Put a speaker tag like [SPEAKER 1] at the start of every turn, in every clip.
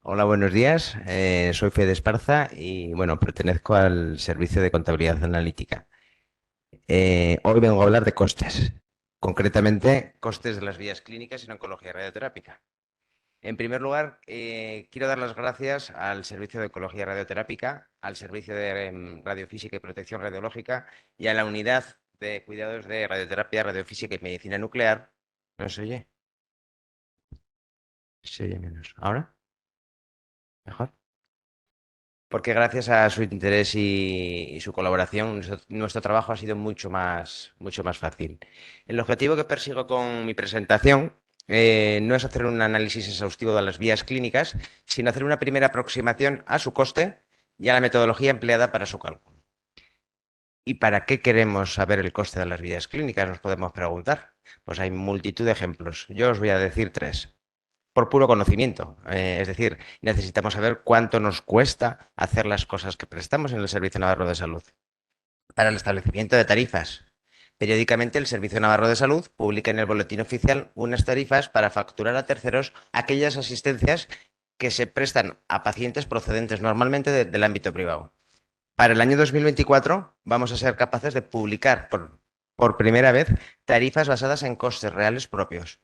[SPEAKER 1] Hola, buenos días. Soy Fede Esparza y bueno, pertenezco al Servicio de Contabilidad Analítica. Hoy vengo a hablar de costes, concretamente costes de las vías clínicas en oncología radioterápica. En primer lugar, quiero dar las gracias al Servicio de Oncología Radioterápica, al Servicio de Radiofísica y Protección Radiológica y a la Unidad de Cuidados de Radioterapia, Radiofísica y Medicina Nuclear. ¿No se oye? Se oye menos. ¿Ahora? ¿Mejor? Porque gracias a su interés y su colaboración, nuestro trabajo ha sido mucho más fácil. El objetivo que persigo con mi presentación no es hacer un análisis exhaustivo de las vías clínicas, sino hacer una primera aproximación a su coste y a la metodología empleada para su cálculo. ¿Y para qué queremos saber el coste de las vías clínicas? Nos podemos preguntar. Pues hay multitud de ejemplos. Yo os voy a decir tres por puro conocimiento. Es decir, necesitamos saber cuánto nos cuesta hacer las cosas que prestamos en el Servicio Navarro de Salud. Para el establecimiento de tarifas. Periódicamente el Servicio Navarro de Salud publica en el Boletín Oficial unas tarifas para facturar a terceros aquellas asistencias que se prestan a pacientes procedentes normalmente del ámbito privado. Para el año 2024 vamos a ser capaces de publicar por primera vez tarifas basadas en costes reales propios.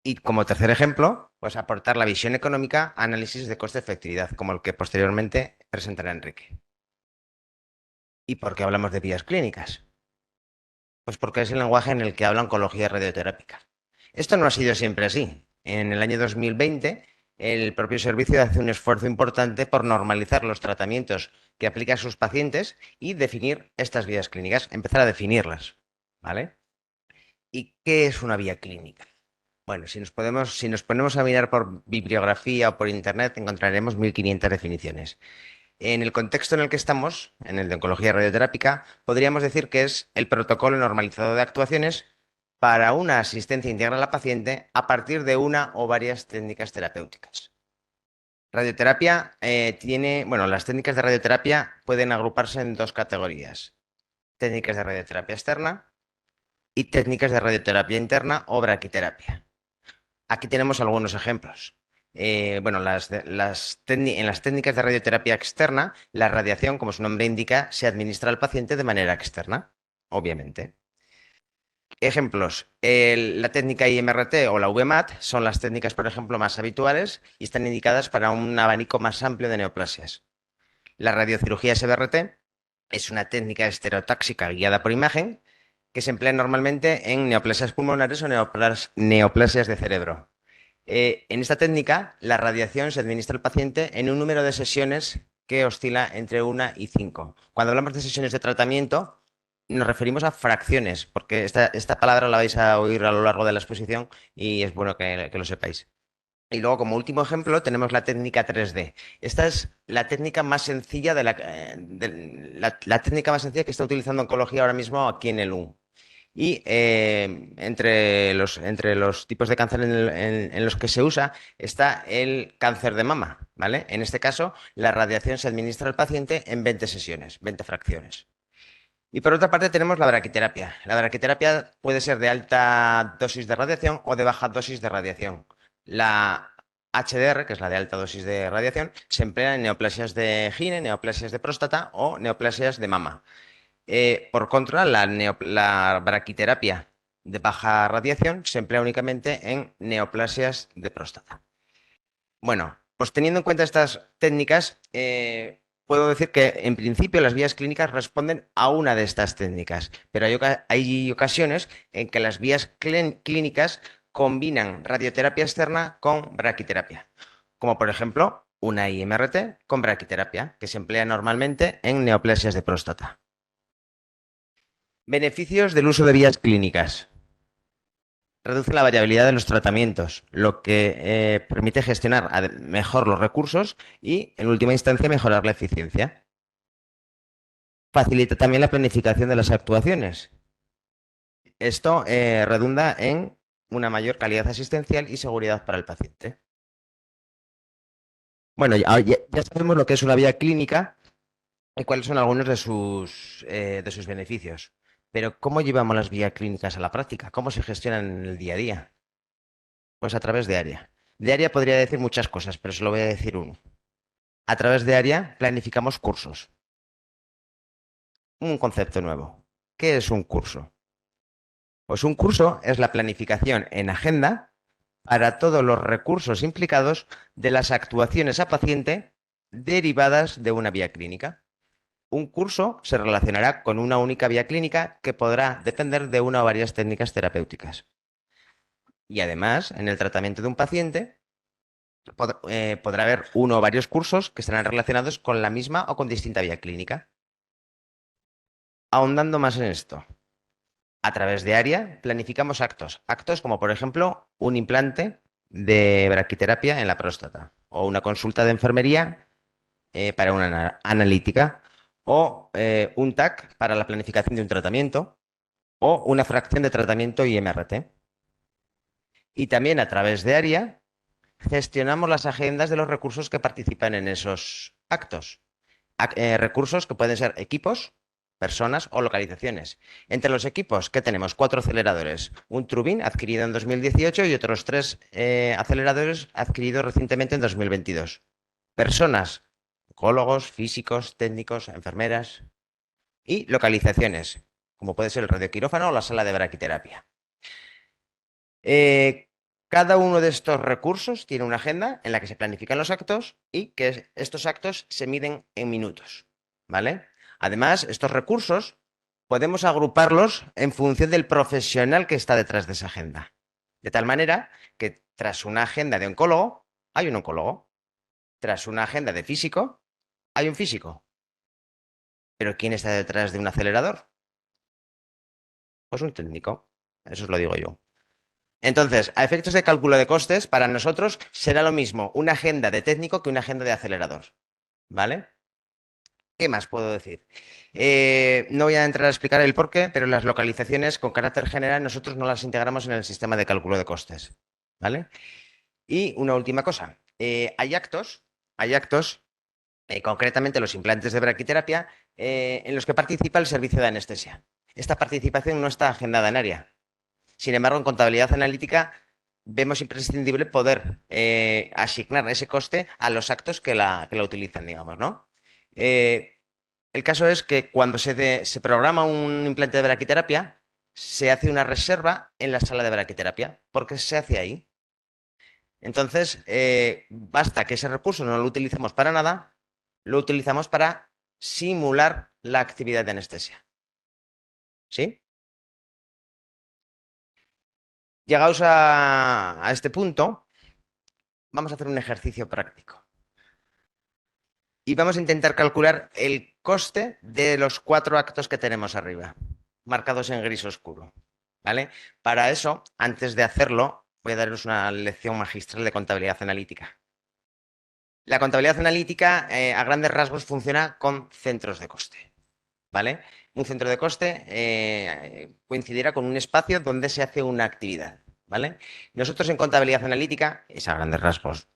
[SPEAKER 1] Y como tercer ejemplo, pues aportar la visión económica a análisis de coste-efectividad, como el que posteriormente presentará Enrique. ¿Y por qué hablamos de vías clínicas? Pues porque es el lenguaje en el que habla oncología radioterápica. Esto no ha sido siempre así. En el año 2020, el propio servicio hace un esfuerzo importante por normalizar los tratamientos que aplica a sus pacientes y definir estas vías clínicas, empezar a definirlas. ¿Vale? ¿Y qué es una vía clínica? Bueno, si nos ponemos a mirar por bibliografía o por internet, encontraremos 1500 definiciones. En el contexto en el que estamos, en el de oncología radioterápica, podríamos decir que es el protocolo normalizado de actuaciones para una asistencia integral a la paciente a partir de una o varias técnicas terapéuticas. Radioterapia bueno, las técnicas de radioterapia pueden agruparse en dos categorías: técnicas de radioterapia externa y técnicas de radioterapia interna o braquiterapia. Aquí tenemos algunos ejemplos. Bueno, en las técnicas de radioterapia externa, la radiación, como su nombre indica, se administra al paciente de manera externa, obviamente. Ejemplos, la técnica IMRT o la VMAT son las técnicas, por ejemplo, más habituales y están indicadas para un abanico más amplio de neoplasias. La radiocirugía SBRT es una técnica estereotáxica guiada por imagen que se emplea normalmente en neoplasias pulmonares o neoplasias de cerebro. En esta técnica, la radiación se administra al paciente en un número de sesiones que oscila entre 1 y 5. Cuando hablamos de sesiones de tratamiento, nos referimos a fracciones, porque esta palabra la vais a oír a lo largo de la exposición y es bueno que lo sepáis. Y luego, como último ejemplo, tenemos la técnica 3D. Esta es la técnica más sencilla la técnica más sencilla que está utilizando oncología ahora mismo aquí en el UN. Y entre los tipos de cáncer en los que se usa está el cáncer de mama, ¿vale? En este caso, la radiación se administra al paciente en 20 sesiones, 20 fracciones. Y por otra parte tenemos la braquiterapia. La braquiterapia puede ser de alta dosis de radiación o de baja dosis de radiación. La HDR, que es la de alta dosis de radiación, se emplea en neoplasias de gine, neoplasias de próstata o neoplasias de mama. Por contra, la braquiterapia de baja radiación se emplea únicamente en neoplasias de próstata. Bueno, pues teniendo en cuenta estas técnicas, puedo decir que en principio las vías clínicas responden a una de estas técnicas, pero hay ocasiones en que las vías clínicas combinan radioterapia externa con braquiterapia, como por ejemplo una IMRT con braquiterapia, que se emplea normalmente en neoplasias de próstata. Beneficios del uso de vías clínicas. Reduce la variabilidad de los tratamientos, lo que permite gestionar mejor los recursos y, en última instancia, mejorar la eficiencia. Facilita también la planificación de las actuaciones. Esto redunda en una mayor calidad asistencial y seguridad para el paciente. Bueno, ya sabemos lo que es una vía clínica y cuáles son algunos de sus beneficios. Pero, ¿cómo llevamos las vías clínicas a la práctica? ¿Cómo se gestionan en el día a día? Pues a través de área. De área podría decir muchas cosas, pero solo voy a decir uno. A través de área planificamos cursos. Un concepto nuevo. ¿Qué es un curso? Pues un curso es la planificación en agenda para todos los recursos implicados de las actuaciones a paciente derivadas de una vía clínica. Un curso se relacionará con una única vía clínica que podrá depender de una o varias técnicas terapéuticas. Y además, en el tratamiento de un paciente, podrá haber uno o varios cursos que estarán relacionados con la misma o con distinta vía clínica. Ahondando más en esto, a través de área planificamos actos. Actos como, por ejemplo, un implante de braquiterapia en la próstata o una consulta de enfermería para una analítica o un TAC para la planificación de un tratamiento o una fracción de tratamiento IMRT. Y también a través de área gestionamos las agendas de los recursos que participan en esos actos. Recursos que pueden ser equipos, personas o localizaciones. Entre los equipos, ¿qué tenemos? 4 aceleradores. Un Trubin adquirido en 2018 y otros 3 aceleradores adquiridos recientemente en 2022. Personas, psicólogos, físicos, técnicos, enfermeras. Y localizaciones, como puede ser el radioquirófano o la sala de braquiterapia. Eh, Cada uno de estos recursos tiene una agenda en la que se planifican los actos y que estos actos se miden en minutos, ¿vale? Además, estos recursos podemos agruparlos en función del profesional que está detrás de esa agenda. De tal manera que tras una agenda de oncólogo, hay un oncólogo. Tras una agenda de físico, hay un físico. ¿Pero quién está detrás de un acelerador? Pues un técnico. Eso os lo digo yo. Entonces, a efectos de cálculo de costes, para nosotros será lo mismo una agenda de técnico que una agenda de acelerador. ¿Vale? ¿Qué más puedo decir? No voy a entrar a explicar el por qué, pero las localizaciones con carácter general nosotros no las integramos en el sistema de cálculo de costes. ¿Vale? Y una última cosa. Hay actos, concretamente los implantes de braquiterapia, en los que participa el servicio de anestesia. Esta participación no está agendada en área. Sin embargo, en contabilidad analítica vemos imprescindible poder asignar ese coste a los actos que la utilizan, digamos, ¿no? Eh, el caso es que cuando se programa un implante de braquiterapia, se hace una reserva en la sala de braquiterapia, porque se hace ahí. Entonces, basta que ese recurso no lo utilicemos para nada, lo utilizamos para simular la actividad de anestesia. ¿Sí? Llegados a este punto, vamos a hacer un ejercicio práctico. Y vamos a intentar calcular el coste de los 4 actos que tenemos arriba, marcados en gris oscuro. ¿Vale? Para eso, antes de hacerlo, voy a daros una lección magistral de contabilidad analítica. La contabilidad analítica, a grandes rasgos, funciona con centros de coste. ¿Vale? Un centro de coste coincidirá con un espacio donde se hace una actividad. ¿Vale? Nosotros en contabilidad analítica, es a grandes rasgos,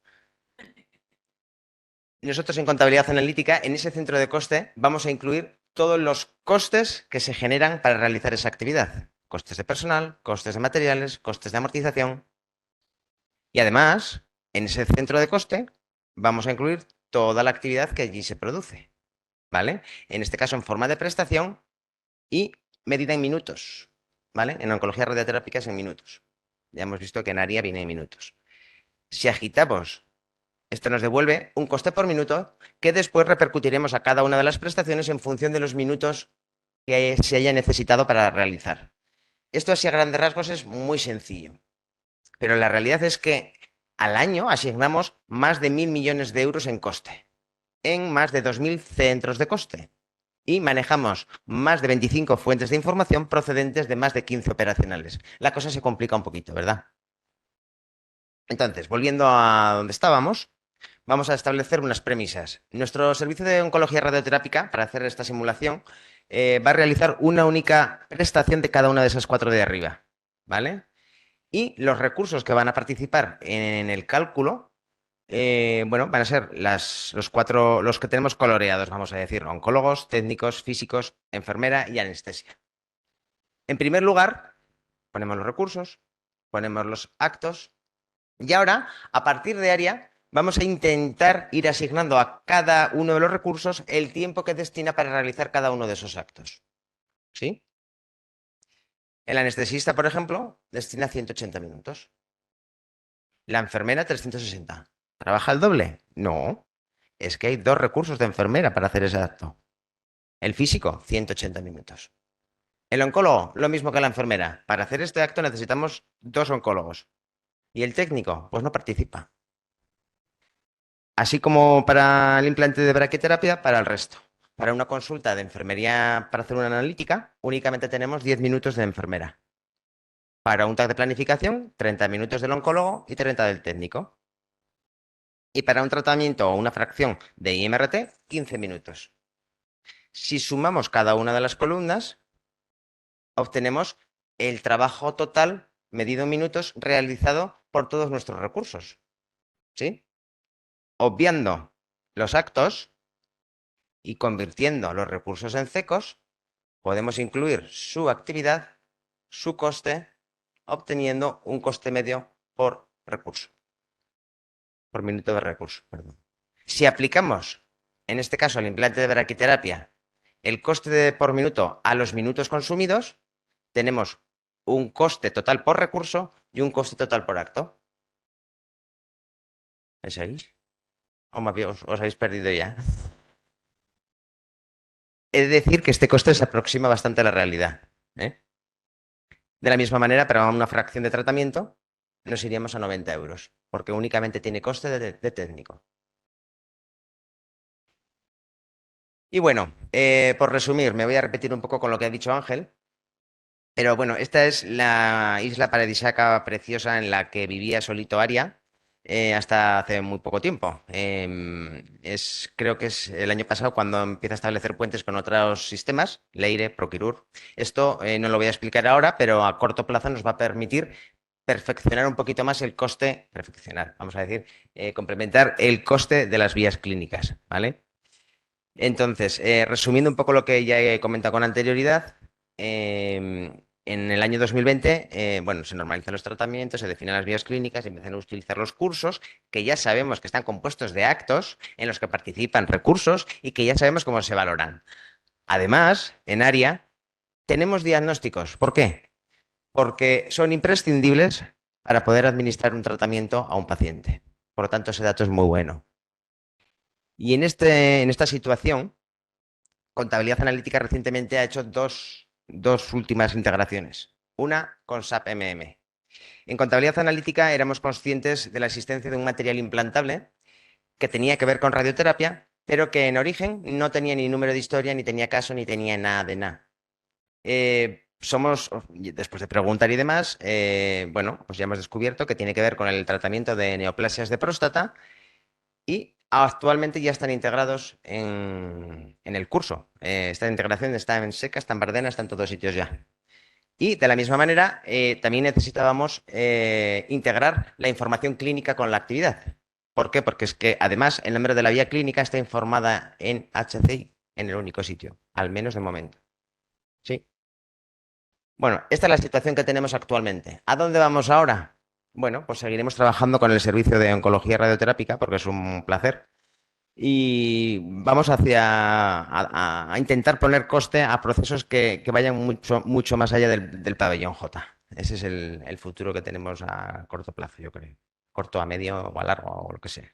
[SPEAKER 1] nosotros en contabilidad analítica, en ese centro de coste, vamos a incluir todos los costes que se generan para realizar esa actividad. Costes de personal, costes de materiales, costes de amortización. Y además, en ese centro de coste, vamos a incluir toda la actividad que allí se produce. ¿Vale? En este caso, en forma de prestación y medida en minutos. ¿Vale? En oncología radioterápica es en minutos. Ya hemos visto que en área viene en minutos. Si agitamos, esto nos devuelve un coste por minuto que después repercutiremos a cada una de las prestaciones en función de los minutos que se haya necesitado para realizar. Esto así a grandes rasgos es muy sencillo, pero la realidad es que al año asignamos más de 1.000 millones de euros en coste, en más de 2.000 centros de coste, y manejamos más de 25 fuentes de información procedentes de más de 15 operacionales. La cosa se complica un poquito, ¿verdad? Entonces, volviendo a donde estábamos, vamos a establecer unas premisas. Nuestro servicio de oncología radioterápica, para hacer esta simulación, va a realizar una única prestación de cada una de esas 4 de arriba, ¿vale? Y los recursos que van a participar en el cálculo, bueno, van a ser los 4, los que tenemos coloreados, vamos a decir, oncólogos, técnicos, físicos, enfermera y anestesia. En primer lugar, ponemos los recursos, ponemos los actos Y ahora, a partir de área, vamos a intentar ir asignando a cada uno de los recursos el tiempo que destina para realizar cada uno de esos actos. ¿Sí? El anestesista, por ejemplo, destina 180 minutos. La enfermera, 360. ¿Trabaja el doble? No. Es que hay dos recursos de enfermera para hacer ese acto. El físico, 180 minutos. El oncólogo, lo mismo que la enfermera. Para hacer este acto necesitamos dos oncólogos. Y el técnico, pues no participa. Así como para el implante de braquiterapia, para el resto. Para una consulta de enfermería para hacer una analítica, únicamente tenemos 10 minutos de enfermera. Para un tag de planificación, 30 minutos del oncólogo y 30 del técnico. Y para un tratamiento o una fracción de IMRT, 15 minutos. Si sumamos cada una de las columnas, obtenemos el trabajo total medido en minutos realizado por todos nuestros recursos. ¿Sí? Obviando los actos y convirtiendo los recursos en cecos, podemos incluir su actividad, su coste, obteniendo un coste medio por recurso, por minuto de recurso, perdón. Si aplicamos, en este caso, al implante de braquiterapia, el coste por minuto a los minutos consumidos, tenemos un coste total por recurso y un coste total por acto. ¿Es ahí? ¿O os habéis perdido ya? He de decir que este coste se aproxima bastante a la realidad, ¿eh? De la misma manera, para una fracción de tratamiento, nos iríamos a 90 euros, porque únicamente tiene coste de técnico. Y bueno, por resumir, me voy a repetir un poco con lo que ha dicho Ángel, pero bueno, esta es la isla paradisíaca preciosa en la que vivía solito Aria hasta hace muy poco tiempo. Creo que es el año pasado cuando empieza a establecer puentes con otros sistemas, Leire, Procurur. Esto no lo voy a explicar ahora, pero a corto plazo nos va a permitir perfeccionar un poquito más el coste, perfeccionar, vamos a decir, complementar el coste de las vías clínicas, ¿vale? Entonces, resumiendo un poco lo que ya he comentado con anterioridad, en el año 2020, bueno, se normalizan los tratamientos, se definen las vías clínicas y empiezan a utilizar los cursos, que ya sabemos que están compuestos de actos en los que participan recursos y que ya sabemos cómo se valoran. Además, en área tenemos diagnósticos. ¿Por qué? Porque son imprescindibles para poder administrar un tratamiento a un paciente. Por lo tanto, ese dato es muy bueno. Y en esta situación, Contabilidad Analítica recientemente ha hecho dos últimas integraciones. Una con SAP MM. En Contabilidad Analítica éramos conscientes de la existencia de un material implantable que tenía que ver con radioterapia, pero que en origen no tenía ni número de historia, ni tenía caso, ni tenía nada de nada. Después de preguntar y demás, bueno, pues ya hemos descubierto que tiene que ver con el tratamiento de neoplasias de próstata y actualmente ya están integrados en el curso. Esta integración está en Seca, está en Bardena, está en todos sitios ya. Y de la misma manera, también necesitábamos integrar la información clínica con la actividad. ¿Por qué? Porque es que además el nombre de la vía clínica está informada en HCI, en el único sitio, al menos de momento. ¿Sí? Bueno, esta es la situación que tenemos actualmente. ¿A dónde vamos ahora? Bueno, pues seguiremos trabajando con el servicio de oncología radioterápica porque es un placer y vamos a intentar poner coste a procesos que vayan mucho más allá del pabellón J. Ese es el futuro que tenemos a corto plazo, yo creo. Corto, a medio o a largo o lo que sea.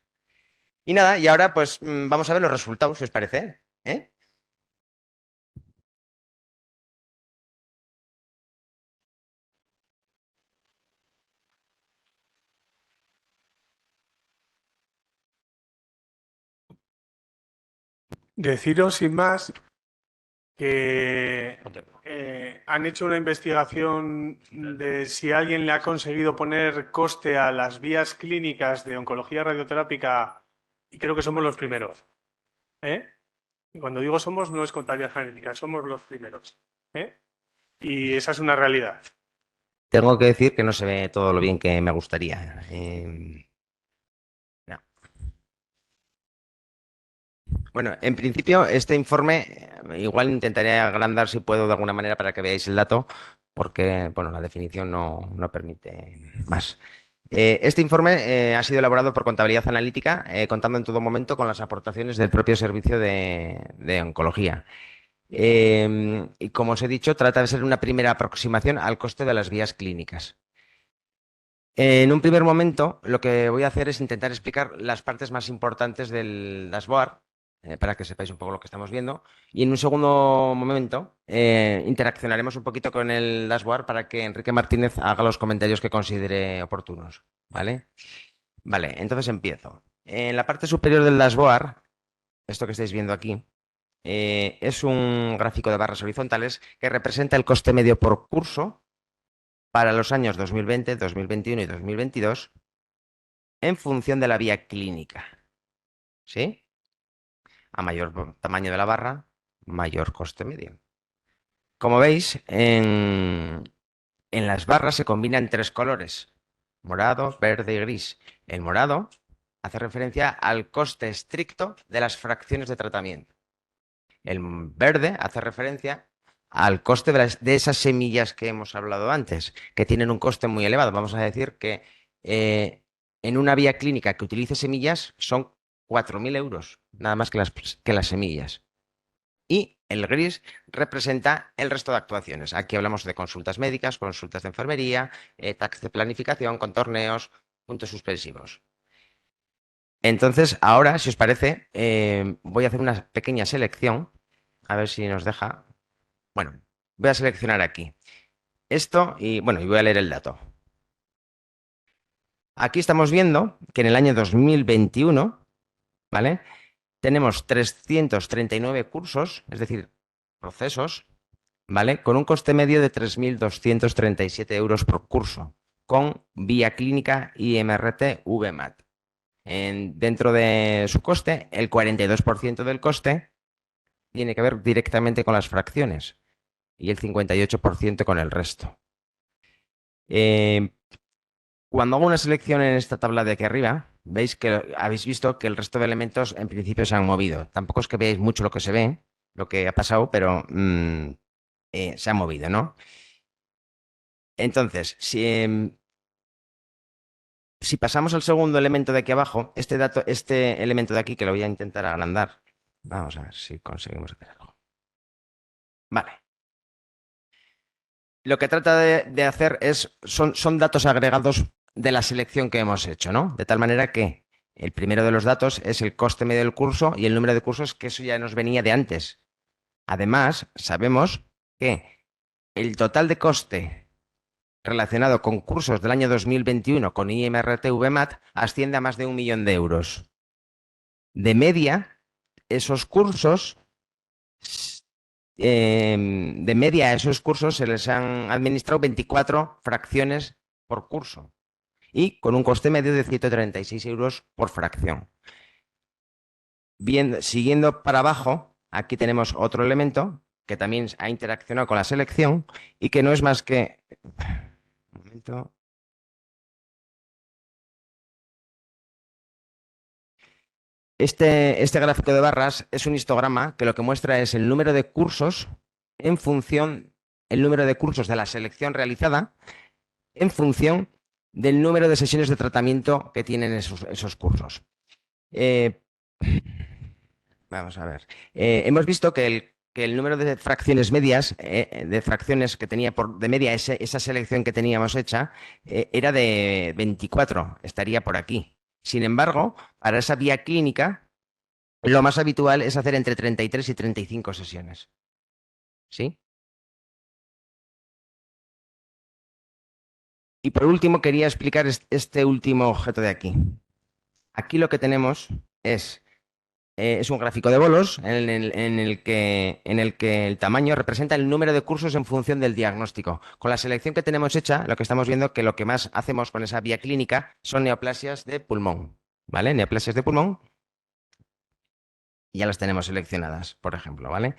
[SPEAKER 1] Y nada, y ahora pues vamos a ver los resultados, si os parece. ¿Eh?
[SPEAKER 2] Deciros sin más que han hecho una investigación de si alguien le ha conseguido poner coste a las vías clínicas de oncología radioterápica y creo que somos los primeros. ¿Eh? Y cuando digo somos, no es contabilidad genética, somos los primeros. ¿Eh? Y esa es una realidad.
[SPEAKER 1] Tengo que decir que no se ve todo lo bien que me gustaría. No. Bueno, en principio, este informe, igual intentaré agrandar si puedo de alguna manera para que veáis el dato, porque, bueno, la definición no permite más. Este informe ha sido elaborado por Contabilidad Analítica, contando en todo momento con las aportaciones del propio servicio de oncología. Y como os he dicho, trata de ser una primera aproximación al coste de las vías clínicas. En un primer momento, lo que voy a hacer es intentar explicar las partes más importantes del dashboard, para que sepáis un poco lo que estamos viendo. Y en un segundo momento, interaccionaremos un poquito con el dashboard para que Enrique Martínez haga los comentarios que considere oportunos. ¿Vale? Vale, entonces empiezo. En la parte superior del dashboard, esto que estáis viendo aquí, es un gráfico de barras horizontales que representa el coste medio por curso para los años 2020, 2021 y 2022 en función de la vía clínica. ¿Sí? A mayor tamaño de la barra, mayor coste medio. Como veis, en las barras se combinan tres colores: morado, verde y gris. El morado hace referencia al coste estricto de las fracciones de tratamiento. El verde hace referencia al coste de esas semillas que hemos hablado antes, que tienen un coste muy elevado. Vamos a decir que en una vía clínica que utilice semillas son 4.000 euros, nada más que las semillas. Y el gris representa el resto de actuaciones. Aquí hablamos de consultas médicas, consultas de enfermería, tax de planificación, contorneos, puntos suspensivos. Entonces, ahora, si os parece, voy a hacer una pequeña selección. A ver si nos deja. Bueno, voy a seleccionar aquí esto y bueno, y voy a leer el dato. Aquí estamos viendo que en el año 2021, ¿vale? Tenemos 339 cursos, es decir, procesos, ¿vale? Con un coste medio de 3.237 euros por curso, con vía clínica IMRT VMAT. Dentro de su coste, el 42% del coste tiene que ver directamente con las fracciones y el 58% con el resto. Eh, Cuando hago una selección en esta tabla de aquí arriba, veis que habéis visto que el resto de elementos en principio se han movido. Tampoco es que veáis mucho lo que se ve, lo que ha pasado, pero se ha movido, ¿no? Entonces, si pasamos al segundo elemento de aquí abajo, este elemento de aquí, que lo voy a intentar agrandar, vamos a ver si conseguimos hacer algo. Vale. Lo que trata de hacer son datos agregados de la selección que hemos hecho, ¿no? De tal manera que el primero de los datos es el coste medio del curso y el número de cursos, que eso ya nos venía de antes. Además, sabemos que el total de coste relacionado con cursos del año 2021 con IMRT VMAT asciende a más de 1 millón de euros. De media, esos cursos de media a esos cursos se les han administrado 24 fracciones por curso y con un coste medio de 136 euros por fracción. Bien, siguiendo para abajo, aquí tenemos otro elemento que también ha interaccionado con la selección y que no es más que... Un momento. Este gráfico de barras es un histograma que lo que muestra es el número de cursos en función, el número de cursos de la selección realizada en función del número de sesiones de tratamiento que tienen esos cursos. Vamos a ver. Hemos visto que el número de fracciones medias, de fracciones que tenía de media esa selección que teníamos hecha, era de 24, estaría por aquí. Sin embargo, para esa vía clínica, lo más habitual es hacer entre 33 y 35 sesiones. ¿Sí? Y por último, quería explicar este último objeto de aquí. Aquí lo que tenemos es un gráfico de bolos en el que el tamaño representa el número de cursos en función del diagnóstico. Con la selección que tenemos hecha, lo que estamos viendo que lo que más hacemos con esa vía clínica son neoplasias de pulmón, ¿vale? Neoplasias de pulmón, ya las tenemos seleccionadas, por ejemplo, ¿vale?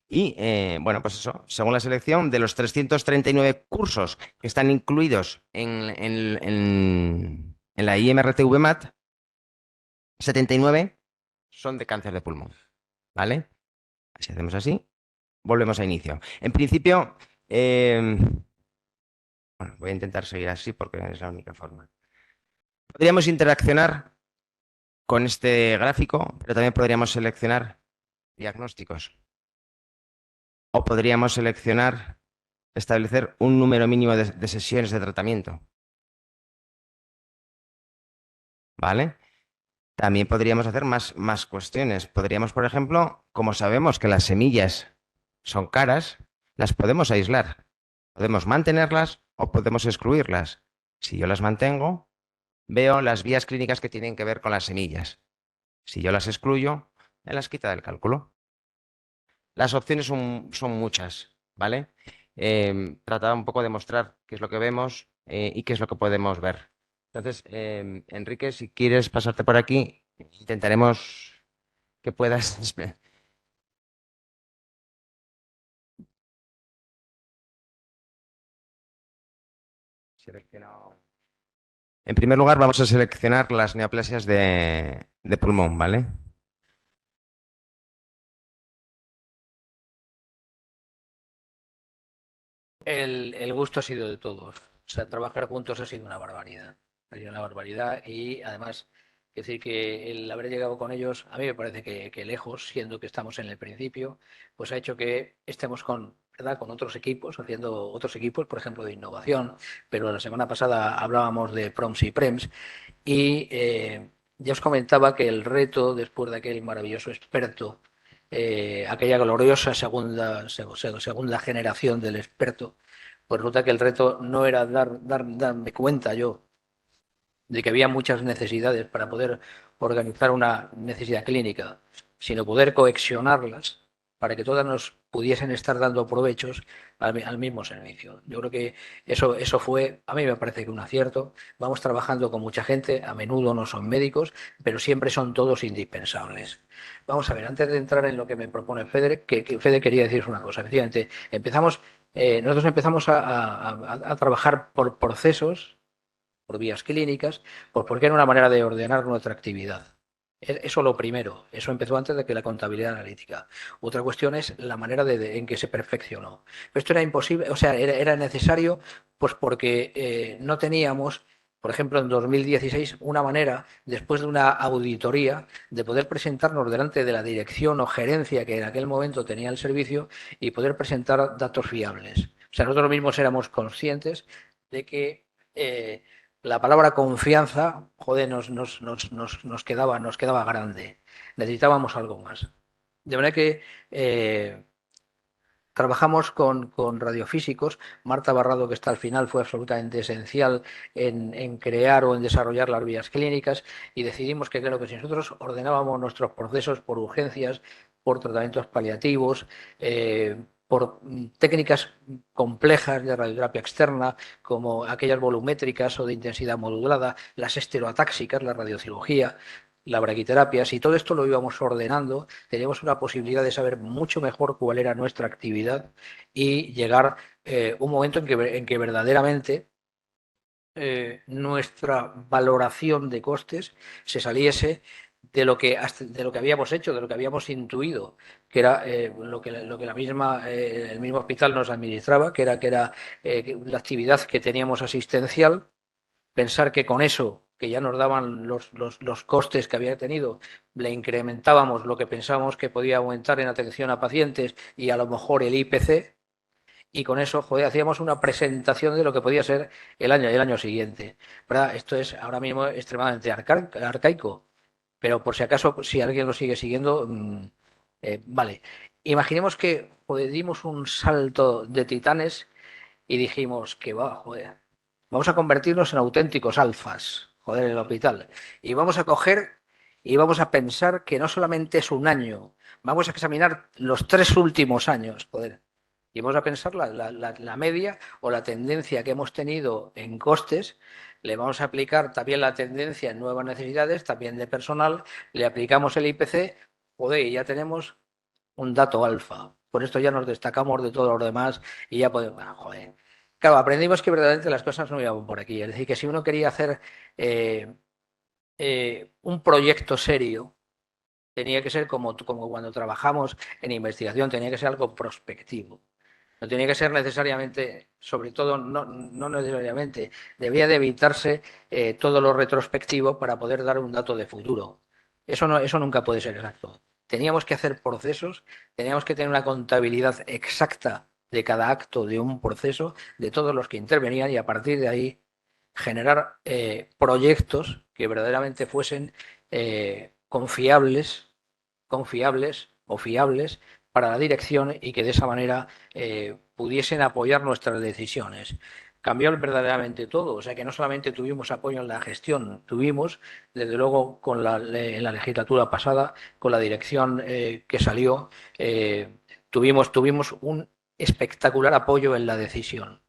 [SPEAKER 1] Y bueno, pues eso, según la selección, de los 339 cursos que están incluidos en la IMRT VMAT, 79 son de cáncer de pulmón, ¿vale? Si hacemos así, volvemos a inicio. En principio, bueno, voy a intentar seguir así porque es la única forma. Podríamos interaccionar con este gráfico, pero también podríamos seleccionar diagnósticos. O podríamos seleccionar, establecer un número mínimo de sesiones de tratamiento. ¿Vale? También podríamos hacer más cuestiones. Podríamos, por ejemplo, como sabemos que las semillas son caras, las podemos aislar. Podemos mantenerlas o podemos excluirlas. Si yo las mantengo, veo las vías clínicas que tienen que ver con las semillas. Si yo las excluyo, me las quita del cálculo. Las opciones son muchas, ¿vale? Trataba un poco de mostrar qué es lo que vemos y qué es lo que podemos ver. Entonces, Enrique, si quieres pasarte por aquí, intentaremos que puedas. Seleccionado. En primer lugar, vamos a seleccionar las neoplasias de pulmón, ¿vale?
[SPEAKER 3] El gusto ha sido de todos. O sea, trabajar juntos ha sido una barbaridad. Ha sido una barbaridad y además, es decir, que el haber llegado con ellos, a mí me parece que lejos, siendo que estamos en el principio, pues ha hecho que estemos con, ¿verdad? Con otros equipos, haciendo otros equipos, por ejemplo, de innovación. Pero la semana pasada hablábamos de PROMS y PREMS y ya os comentaba que el reto, después de aquel maravilloso experto, aquella gloriosa segunda generación del experto, pues resulta que el reto no era darme cuenta yo de que había muchas necesidades para poder organizar una necesidad clínica, sino poder coexionarlas para que todas nos pudiesen estar dando provechos al mismo servicio. Yo creo que eso fue, a mí me parece que un acierto. Vamos trabajando con mucha gente, a menudo no son médicos, pero siempre son todos indispensables. Vamos a ver, antes de entrar en lo que me propone Fede, que Fede quería decir una cosa. Efectivamente, nosotros empezamos a trabajar por procesos, por vías clínicas, pues porque era una manera de ordenar nuestra actividad. Eso lo primero, eso empezó antes de que la contabilidad analítica. Otra cuestión es la manera en que se perfeccionó. Pero esto era imposible, o sea, era necesario, pues porque no teníamos, por ejemplo, en 2016, una manera, después de una auditoría, de poder presentarnos delante de la dirección o gerencia que en aquel momento tenía el servicio y poder presentar datos fiables. O sea, nosotros mismos éramos conscientes de que la palabra confianza, joder, nos quedaba grande. Necesitábamos algo más. De manera que trabajamos con radiofísicos. Marta Barrado, que está al final, fue absolutamente esencial en crear o en desarrollar las vías clínicas y decidimos que, claro, que si nosotros ordenábamos nuestros procesos por urgencias, por tratamientos paliativos, por técnicas complejas de radioterapia externa, como aquellas volumétricas o de intensidad modulada, las estereotáxicas, la radiocirugía, la braquiterapia, si todo esto lo íbamos ordenando, teníamos una posibilidad de saber mucho mejor cuál era nuestra actividad y llegar un momento en que verdaderamente nuestra valoración de costes se saliese de lo que habíamos hecho, de lo que habíamos intuido, que era lo que el mismo hospital nos administraba, que era la actividad que teníamos asistencial. Pensar que con eso, que ya nos daban los costes que había tenido, le incrementábamos lo que pensábamos que podía aumentar en atención a pacientes y a lo mejor el IPC, y con eso, joder, hacíamos una presentación de lo que podía ser el año siguiente. ¿Verdad? Esto es ahora mismo extremadamente arcaico, pero por si acaso, si alguien lo sigue siguiendo, vale. Imaginemos que joder, dimos un salto de titanes y dijimos que va, joder, vamos a convertirnos en auténticos alfas, joder, en el hospital. Y vamos a coger y vamos a pensar que no solamente es un año, vamos a examinar los 3 últimos años, joder. Y vamos a pensar la media o la tendencia que hemos tenido en costes, le vamos a aplicar también la tendencia en nuevas necesidades, también de personal, le aplicamos el IPC, joder, y ya tenemos un dato alfa. Por esto ya nos destacamos de todos los demás y ya podemos. Bueno, joder. Claro, aprendimos que verdaderamente las cosas no iban por aquí. Es decir, que si uno quería hacer un proyecto serio, tenía que ser como cuando trabajamos en investigación, tenía que ser algo prospectivo. No tenía que ser necesariamente, sobre todo no necesariamente, debía de evitarse todo lo retrospectivo para poder dar un dato de futuro. Eso nunca puede ser exacto. Teníamos que hacer procesos, teníamos que tener una contabilidad exacta de cada acto de un proceso, de todos los que intervenían, y a partir de ahí generar proyectos que verdaderamente fuesen confiables o fiables para la dirección, y que de esa manera pudiesen apoyar nuestras decisiones. Cambió verdaderamente todo, o sea que no solamente tuvimos apoyo en la gestión, tuvimos, desde luego, en la legislatura pasada, con la dirección que salió, tuvimos un espectacular apoyo en la decisión,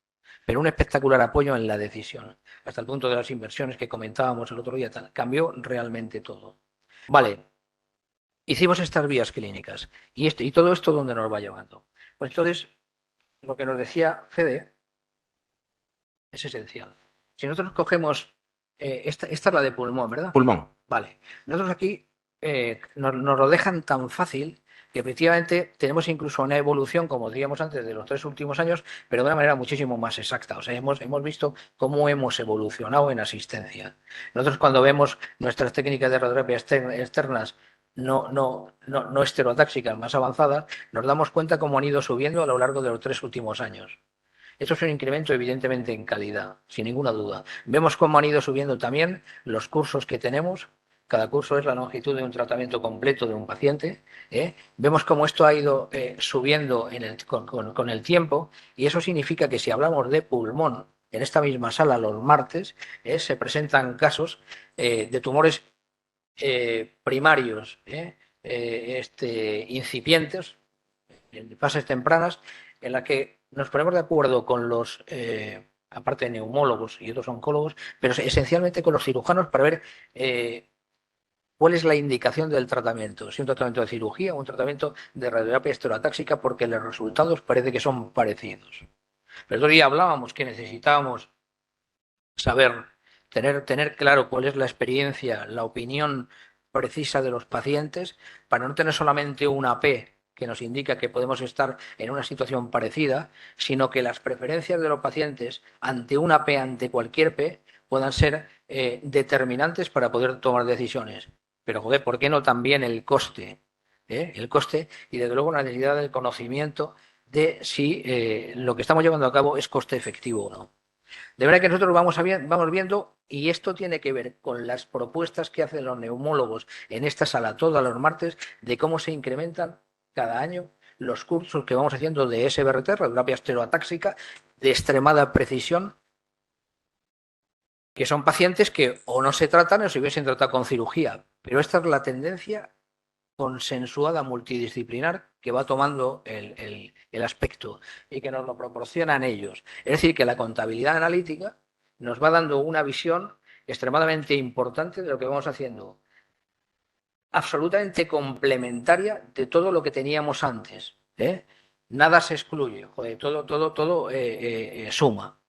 [SPEAKER 3] pero un espectacular apoyo en la decisión, hasta el punto de las inversiones que comentábamos el otro día. Cambió realmente todo. Vale, hicimos estas vías clínicas. ¿Y todo esto dónde nos va llevando? Pues entonces, lo que nos decía Fede es esencial. Si nosotros cogemos, esta es la de pulmón, ¿verdad?
[SPEAKER 1] Pulmón.
[SPEAKER 3] Vale. Nosotros aquí nos lo dejan tan fácil que efectivamente tenemos incluso una evolución, como decíamos antes, de los 3 últimos años, pero de una manera muchísimo más exacta. O sea, hemos visto cómo hemos evolucionado en asistencia. Nosotros, cuando vemos nuestras técnicas de radioterapia externas no estereotáxicas más avanzadas, nos damos cuenta cómo han ido subiendo a lo largo de los 3 últimos años. Esto es un incremento evidentemente en calidad, sin ninguna duda. Vemos cómo han ido subiendo también los cursos que tenemos. Cada curso es la longitud de un tratamiento completo de un paciente. Vemos cómo esto ha ido subiendo con el tiempo, y eso significa que si hablamos de pulmón en esta misma sala los martes, se presentan casos de tumores primarios, incipientes, en fases tempranas, en la que nos ponemos de acuerdo con los, aparte de neumólogos y otros oncólogos, pero esencialmente con los cirujanos, para ver cuál es la indicación del tratamiento, si un tratamiento de cirugía o un tratamiento de radioterapia estereotáxica, porque los resultados parece que son parecidos. Pero otro día hablábamos que necesitábamos saber, tener claro cuál es la experiencia, la opinión precisa de los pacientes, para no tener solamente una P que nos indica que podemos estar en una situación parecida, sino que las preferencias de los pacientes ante una P, ante cualquier P, puedan ser determinantes para poder tomar decisiones. Pero, joder, ¿por qué no también el coste? El coste, y desde luego la necesidad del conocimiento de si lo que estamos llevando a cabo es coste efectivo o no. De verdad que nosotros vamos viendo, y esto tiene que ver con las propuestas que hacen los neumólogos en esta sala todos los martes, de cómo se incrementan cada año los cursos que vamos haciendo de SBRT, radioterapia estereotáxica, de extremada precisión, que son pacientes que o no se tratan o se hubiesen tratado con cirugía. Pero esta es la tendencia consensuada multidisciplinar que va tomando el aspecto, y que nos lo proporcionan ellos. Es decir, que la contabilidad analítica nos va dando una visión extremadamente importante de lo que vamos haciendo, absolutamente complementaria de todo lo que teníamos antes. Nada se excluye, joder, todo suma.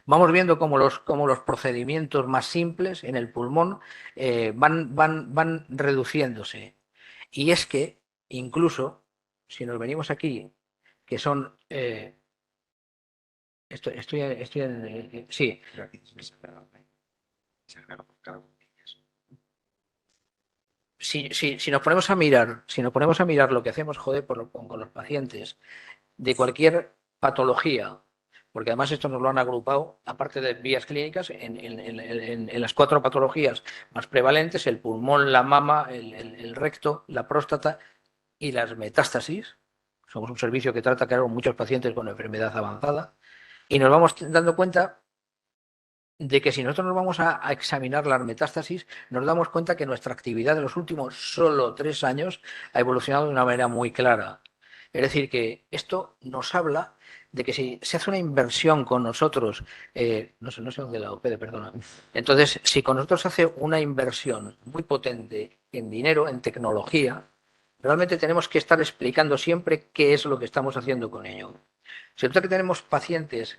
[SPEAKER 3] Vamos viendo cómo los procedimientos más simples en el pulmón van reduciéndose. Y es que, incluso, si nos venimos aquí, que son... sí. Si nos ponemos a mirar lo que hacemos, joder, con los pacientes de cualquier patología, porque además esto nos lo han agrupado, aparte de vías clínicas, en las 4 patologías más prevalentes: el pulmón, la mama, el recto, la próstata y las metástasis. Somos un servicio que trata, claro, muchos pacientes con enfermedad avanzada, y nos vamos dando cuenta de que si nosotros nos vamos a examinar las metástasis, nos damos cuenta que nuestra actividad en los últimos solo 3 años ha evolucionado de una manera muy clara. Es decir, que esto nos habla de que si se hace una inversión con nosotros, no sé dónde la OPD, perdona. Entonces, si con nosotros se hace una inversión muy potente en dinero, en tecnología, realmente tenemos que estar explicando siempre qué es lo que estamos haciendo con ello. Si resulta que tenemos pacientes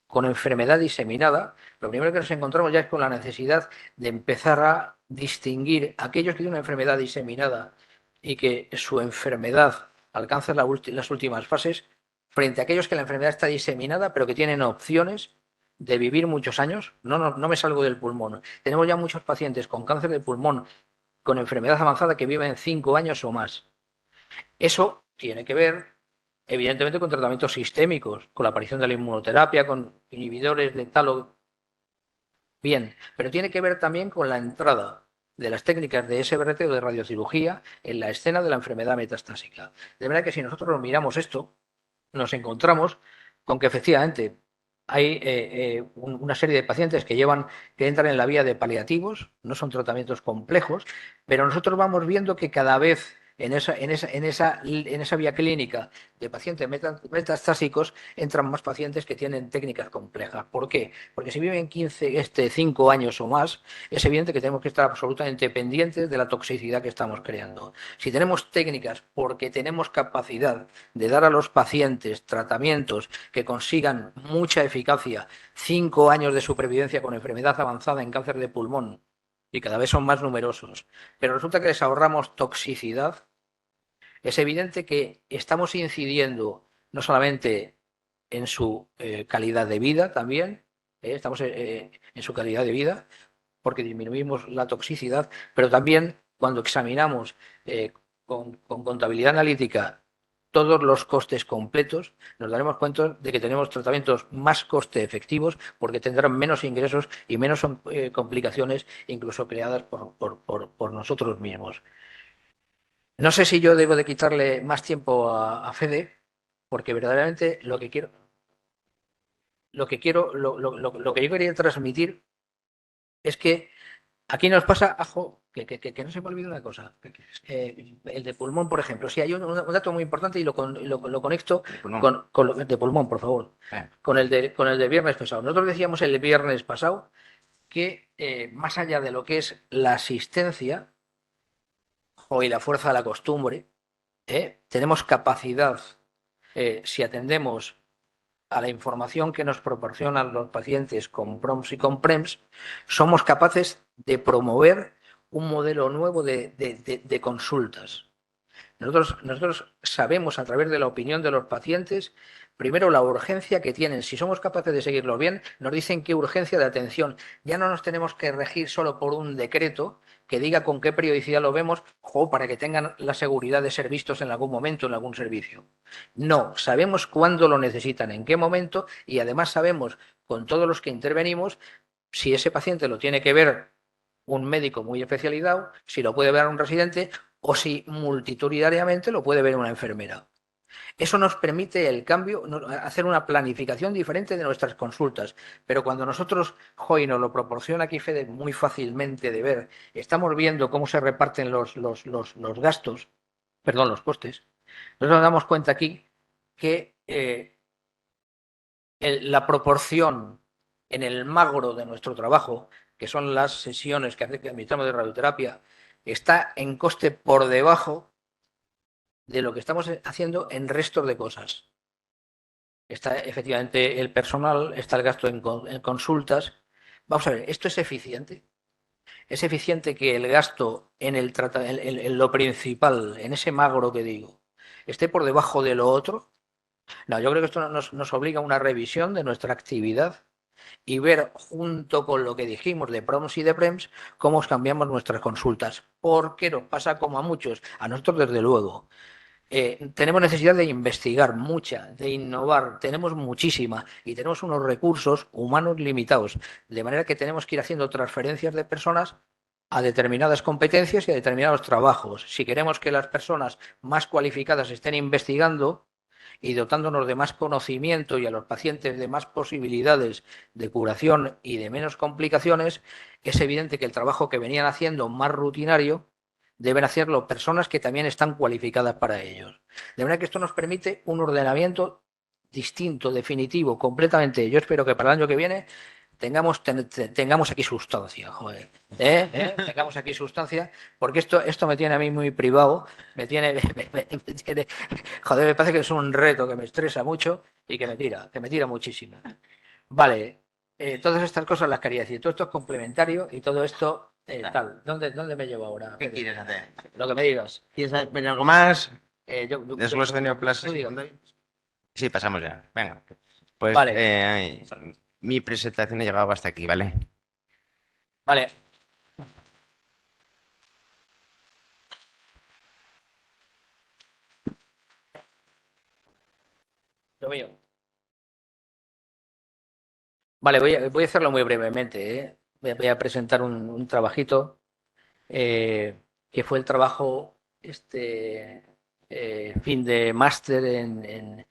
[SPEAKER 3] con enfermedad diseminada, lo primero que nos encontramos ya es con la necesidad de empezar a distinguir a aquellos que tienen una enfermedad diseminada y que su enfermedad alcanza las últimas fases, frente a aquellos que la enfermedad está diseminada, pero que tienen opciones de vivir muchos años. No me salgo del pulmón. Tenemos ya muchos pacientes con cáncer de pulmón, con enfermedad avanzada, que viven 5 años o más. Eso tiene que ver, evidentemente, con tratamientos sistémicos, con la aparición de la inmunoterapia, con inhibidores de tal. Bien, pero tiene que ver también con la entrada de las técnicas de SBRT o de radiocirugía en la escena de la enfermedad metastásica. De manera que si nosotros miramos esto, nos encontramos con que efectivamente hay una serie de pacientes que entran en la vía de paliativos, no son tratamientos complejos, pero nosotros vamos viendo que cada vez en esa vía clínica de pacientes metastásicos entran más pacientes que tienen técnicas complejas. ¿Por qué? Porque si viven 5 años o más, es evidente que tenemos que estar absolutamente pendientes de la toxicidad que estamos creando. Si tenemos técnicas porque tenemos capacidad de dar a los pacientes tratamientos que consigan mucha eficacia, 5 años de supervivencia con enfermedad avanzada en cáncer de pulmón, y cada vez son más numerosos, pero resulta que les ahorramos toxicidad, es evidente que estamos incidiendo no solamente en su calidad de vida también, estamos en su calidad de vida, porque disminuimos la toxicidad, pero también cuando examinamos con contabilidad analítica todos los costes completos, nos daremos cuenta de que tenemos tratamientos más coste efectivos porque tendrán menos ingresos y menos complicaciones, incluso creadas por nosotros mismos. No sé si yo debo de quitarle más tiempo a Fede, porque verdaderamente lo que yo quería transmitir es que aquí nos pasa, ajo, que no se me olvide una cosa. El de pulmón, por ejemplo. Si hay un dato muy importante y lo conecto con el de pulmón, por favor. Con el de viernes pasado. Nosotros decíamos el viernes pasado que más allá de lo que es la asistencia y la fuerza de la costumbre, tenemos capacidad, si atendemos a la información que nos proporcionan los pacientes con PROMS y con PREMS, somos capaces de un modelo nuevo de consultas. Nosotros sabemos a través de la opinión de los pacientes, primero la urgencia que tienen. Si somos capaces de seguirlo bien, nos dicen qué urgencia de atención. Ya no nos tenemos que regir solo por un decreto que diga con qué periodicidad lo vemos, para que tengan la seguridad de ser vistos en algún momento en algún servicio. No, sabemos cuándo lo necesitan, en qué momento, y además sabemos con todos los que intervenimos si ese paciente lo tiene que ver un médico muy especializado, si lo puede ver un residente o si multitudinariamente lo puede ver una enfermera. Eso nos permite el cambio, hacer una planificación diferente de nuestras consultas. Pero cuando nosotros, y nos lo proporciona aquí Fede muy fácilmente de ver, estamos viendo cómo se reparten los gastos, perdón, los costes, nosotros nos damos cuenta aquí que la proporción en el magro de nuestro trabajo, que son las sesiones que administramos de radioterapia, está en coste por debajo de lo que estamos haciendo en restos de cosas. Está efectivamente el personal, está el gasto en consultas. Vamos a ver, ¿esto es eficiente? ¿Es eficiente que el gasto en lo principal, en ese magro que digo, esté por debajo de lo otro? No, yo creo que esto nos obliga a una revisión de nuestra actividad y ver, junto con lo que dijimos de PROMS y de PREMS, cómo cambiamos nuestras consultas. Porque nos pasa como a muchos, a nosotros desde luego. Tenemos necesidad de investigar mucha, de innovar, tenemos muchísima y tenemos unos recursos humanos limitados, de manera que tenemos que ir haciendo transferencias de personas a determinadas competencias y a determinados trabajos. Si queremos que las personas más cualificadas estén investigando y dotándonos de más conocimiento y a los pacientes de más posibilidades de curación y de menos complicaciones, es evidente que el trabajo que venían haciendo más rutinario deben hacerlo personas que también están cualificadas para ellos. De manera que esto nos permite un ordenamiento distinto, definitivo, completamente. Yo espero que para el año que viene tengamos aquí sustancia, tengamos aquí sustancia, porque esto me tiene a mí muy privado, me parece que es un reto que me estresa mucho y que me tira muchísimo. Vale, todas estas cosas las quería decir, todo esto es complementario y todo esto tal. ¿Dónde me llevo ahora?
[SPEAKER 1] ¿Qué quieres hacer?
[SPEAKER 3] Lo que me digas.
[SPEAKER 1] ¿Quieres ver algo más?
[SPEAKER 3] Yo
[SPEAKER 1] Desglose de neoplasias. Sí, pasamos ya. Venga. Pues
[SPEAKER 3] Vale,
[SPEAKER 1] mi presentación ha llegado hasta aquí, ¿vale?
[SPEAKER 3] vale. Lo mío. Vale, voy a hacerlo muy brevemente, ¿eh? Voy a presentar un trabajito que fue el trabajo fin de máster en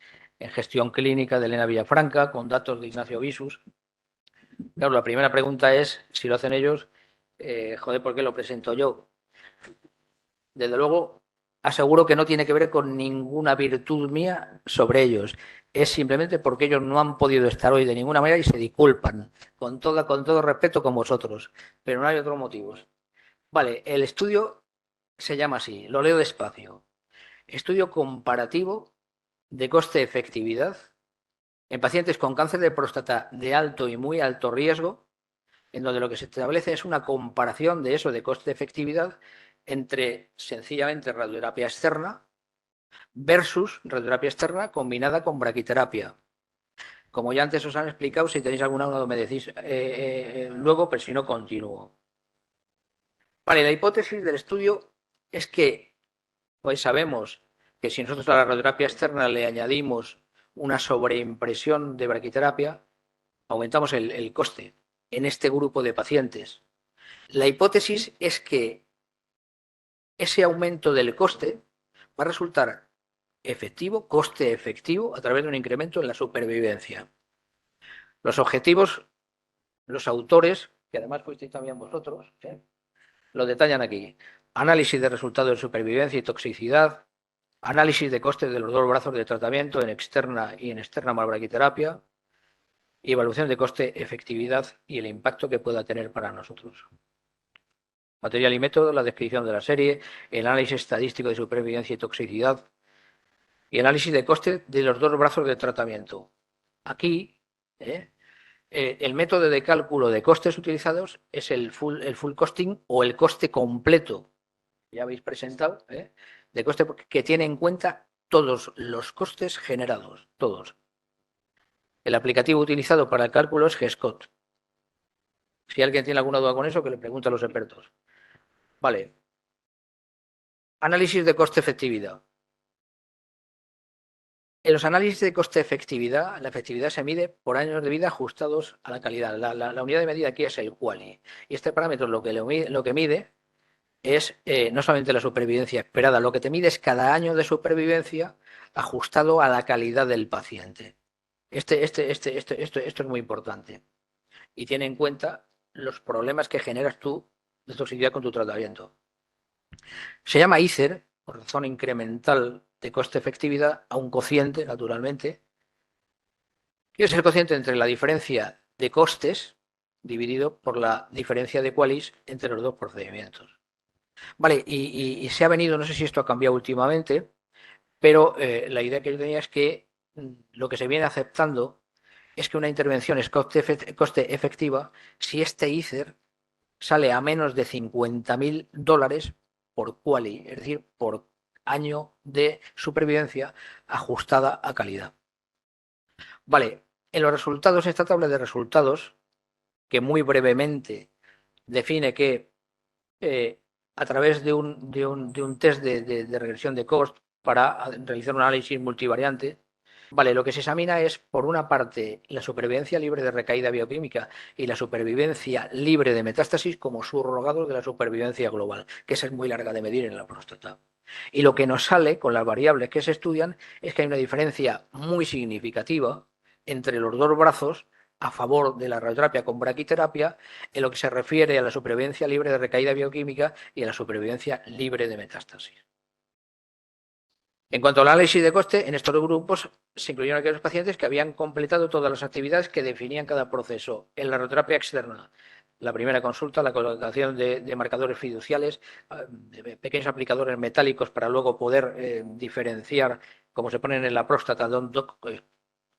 [SPEAKER 3] gestión clínica de Elena Villafranca con datos de Ignacio Visus. Claro, la primera pregunta es, si lo hacen ellos, joder, ¿por qué lo presento yo? Desde luego, aseguro que no tiene que ver con ninguna virtud mía sobre ellos. Es simplemente porque ellos no han podido estar hoy de ninguna manera y se disculpan, con todo respeto con vosotros, pero no hay otros motivos. Vale, el estudio se llama así, lo leo despacio. Estudio comparativo de coste-efectividad en pacientes con cáncer de próstata de alto y muy alto riesgo, en donde lo que se establece es una comparación de eso, de coste-efectividad, entre sencillamente radioterapia externa versus radioterapia externa combinada con braquiterapia. Como ya antes os han explicado, si tenéis alguna duda me decís luego, pero si no, continúo. Vale, la hipótesis del estudio es que hoy sabemos que si nosotros a la radioterapia externa le añadimos una sobreimpresión de braquiterapia, aumentamos el coste en este grupo de pacientes. La hipótesis es que ese aumento del coste va a resultar efectivo, coste efectivo, a través de un incremento en la supervivencia. Los objetivos, los autores, que además fuisteis también vosotros, lo detallan aquí. Análisis de resultados de supervivencia y toxicidad, análisis de costes de los dos brazos de tratamiento en externa y en externa malbraquiterapia, y evaluación de coste, efectividad y el impacto que pueda tener para nosotros. Material y método, la descripción de la serie, el análisis estadístico de supervivencia y toxicidad y análisis de coste de los dos brazos de tratamiento. Aquí, el método de cálculo de costes utilizados es el full costing o el coste completo, ya habéis presentado, de coste que tiene en cuenta todos los costes generados, todos. El aplicativo utilizado para el cálculo es GESCOT. Si alguien tiene alguna duda con eso, que le pregunte a los expertos. Vale. Análisis de coste-efectividad. En los análisis de coste-efectividad, la efectividad se mide por años de vida ajustados a la calidad. La unidad de medida aquí es el QALY. Y este parámetro lo que mide es no solamente la supervivencia esperada, lo que te mide es cada año de supervivencia ajustado a la calidad del paciente. Esto es muy importante. Y tiene en cuenta los problemas que generas tú de toxicidad con tu tratamiento. Se llama ICER, por razón incremental de coste-efectividad, a un cociente, naturalmente, que es el cociente entre la diferencia de costes dividido por la diferencia de QALYs entre los dos procedimientos. Vale, y se ha venido, no sé si esto ha cambiado últimamente, pero la idea que yo tenía es que lo que se viene aceptando es que una intervención es coste efectiva si este ICER sale a menos de $50.000 por QALY, es decir, por año de supervivencia ajustada a calidad. Vale, en los resultados, esta tabla de resultados, que muy brevemente define que a través de un test de regresión de cost para realizar un análisis multivariante, vale, lo que se examina es, por una parte, la supervivencia libre de recaída bioquímica y la supervivencia libre de metástasis como subrogados de la supervivencia global, que esa es muy larga de medir en la próstata. Y lo que nos sale con las variables que se estudian es que hay una diferencia muy significativa entre los dos brazos a favor de la radioterapia con braquiterapia en lo que se refiere a la supervivencia libre de recaída bioquímica y a la supervivencia libre de metástasis. En cuanto al análisis de coste, en estos dos grupos se incluyeron aquellos pacientes que habían completado todas las actividades que definían cada proceso. En la radioterapia externa, la primera consulta, la colocación de marcadores fiduciales, pequeños aplicadores metálicos para luego poder diferenciar, como se ponen en la próstata,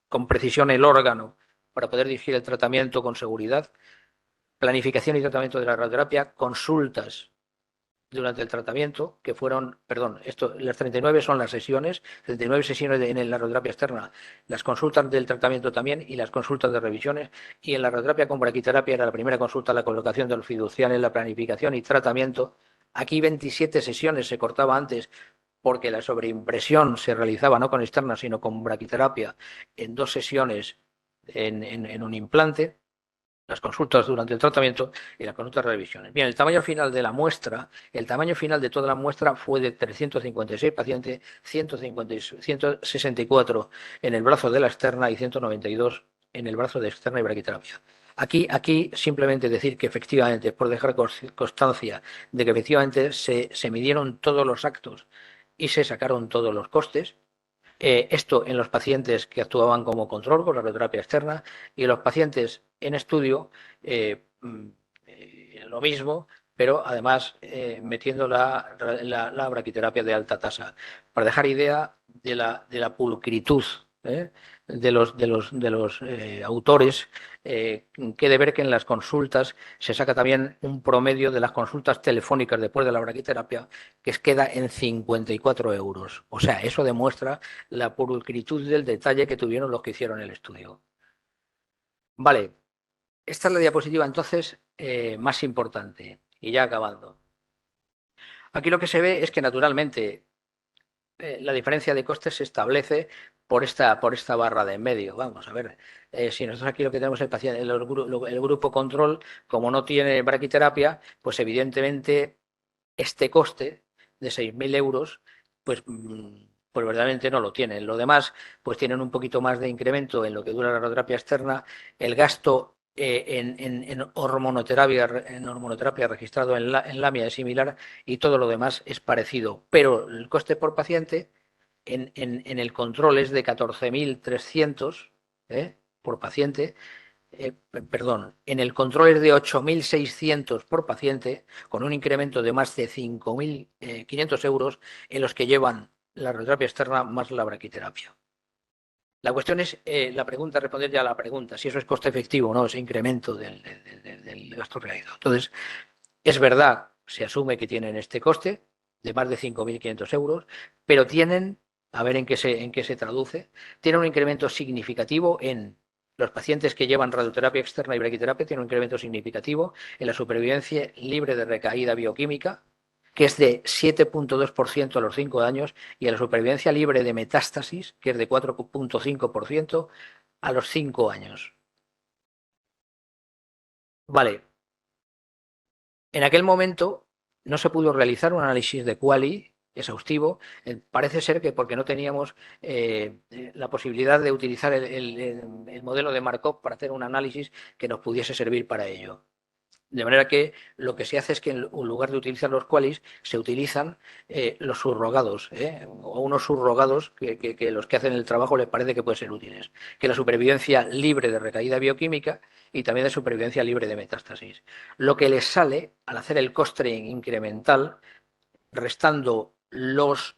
[SPEAKER 3] con precisión el órgano para poder dirigir el tratamiento con seguridad, planificación y tratamiento de la radioterapia, consultas durante el tratamiento, que fueron, perdón, las 39 son las sesiones, 39 sesiones en la radioterapia externa, las consultas del tratamiento también y las consultas de revisiones, y en la radioterapia con braquiterapia era la primera consulta, la colocación de los fiduciales, la planificación y tratamiento. Aquí 27 sesiones se cortaba antes porque la sobreimpresión se realizaba no con externa, sino con braquiterapia en 2 sesiones en un implante, las consultas durante el tratamiento y las consultas de revisiones. Bien, el tamaño final de la muestra, el tamaño final de toda la muestra fue de 356 pacientes, 164 en el brazo de la externa y 192 en el brazo de externa y braquiterapia. Aquí simplemente decir que efectivamente, por dejar constancia de que efectivamente se midieron todos los actos y se sacaron todos los costes. Esto en los pacientes que actuaban como control con la radioterapia externa, y en los pacientes en estudio lo mismo, pero además metiendo la braquiterapia de alta tasa. Para dejar idea de la pulcritud de los autores, que de ver que en las consultas se saca también un promedio de las consultas telefónicas después de la braquiterapia, que queda en 54 euros. O sea, eso demuestra la pulcritud del detalle que tuvieron los que hicieron el estudio. Vale, esta es la diapositiva entonces más importante, y ya acabando. Aquí lo que se ve es que naturalmente la diferencia de costes se establece por esta barra de en medio. Vamos a ver, si nosotros aquí lo que tenemos el paciente, el grupo control, como no tiene braquiterapia, pues evidentemente este coste de 6.000 euros, pues, pues verdaderamente no lo tienen. Lo demás, pues tienen un poquito más de incremento en lo que dura la radioterapia externa. El gasto en hormonoterapia registrado en Lamia es similar, y todo lo demás es parecido. Pero el coste por paciente en el control es de 14.300 por paciente. Perdón, en el control es de 8.600 por paciente, con un incremento de más de 5.500 euros en los que llevan la radioterapia externa más la braquiterapia. La cuestión es, la pregunta, responder ya a la pregunta, si eso es coste efectivo o no, ese incremento del gasto realizado. Entonces, es verdad, se asume que tienen este coste de más de 5.500 euros, pero tienen, a ver en qué se traduce, tienen un incremento significativo en los pacientes que llevan radioterapia externa y braquiterapia, tienen un incremento significativo en la supervivencia libre de recaída bioquímica, que es de 7,2% a los 5 años, y en la supervivencia libre de metástasis, que es de 4,5% a los 5 años. Vale, en aquel momento no se pudo realizar un análisis de QALY exhaustivo. Parece ser que porque no teníamos la posibilidad de utilizar el modelo de Markov para hacer un análisis que nos pudiese servir para ello. De manera que lo que se hace es que en lugar de utilizar los QALYs, se utilizan los subrogados, o unos subrogados que los que hacen el trabajo les parece que pueden ser útiles, que la supervivencia libre de recaída bioquímica y también de supervivencia libre de metástasis. Lo que les sale al hacer el coste incremental, restando los